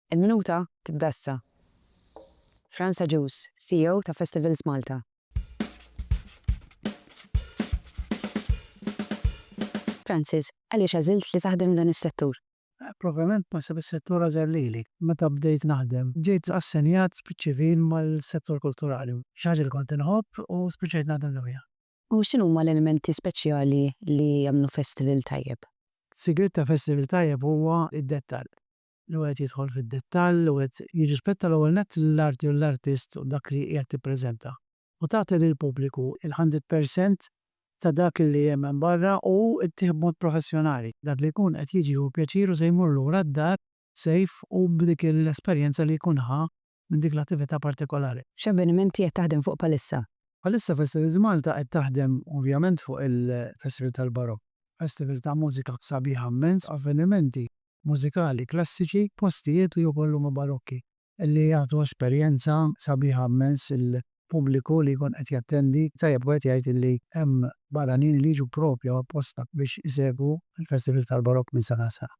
Il-minuta tibda issa. Franza Juice, CEO ta' Festivals Malta. Francis, għaliex għażilt li taħdem dan is-settur? Provament ma sab is-settur għażel lili. Meta bdejt naħdem, ġejt assenjat spiċċivin mal-settur kulturali. Xi ħaġa li kont inħobb u spiċċejt naħdem lewja. U x'inhuma l-elementi speċjali li jagħmlu festival tajjeb? Sigriet ta' festival tajjeb huwa id-dettall. L-wieħed jidħol fid-dettall, l-wieħed jirrispetta l-ewwel nett l-arti u l-artist u dak li qiegħed tippreżenta. U tagħti lill-pubbliku il-100% ta' dak li hemm hemm barra u ttieħ b'mod professjonali. Dak li jkun qed jiġi hu pjaċir u se jmur lura d-dar sejf u b'dik l-esperjenza li jkun ħa minn dik l-attività partikolari. X'avvenimenti qed taħdem fuq bħalissa? Bħalissa Festivals Malta qed taħdem ovvjament fuq il-Festival tal-Barokk. Festival ta' mużika sabiħa immens, avvenimenti mużikali klassiċi, postijiet u jkollu ma' barokki li jagħtu esperjenza sabiħa immens il-pubbliku li jkun qed jattendi tajjeb wieħed jgħid li hemm barranin li jiġu proprju apposta biex isegwu il-Festival tal-Barokk minn sena sa.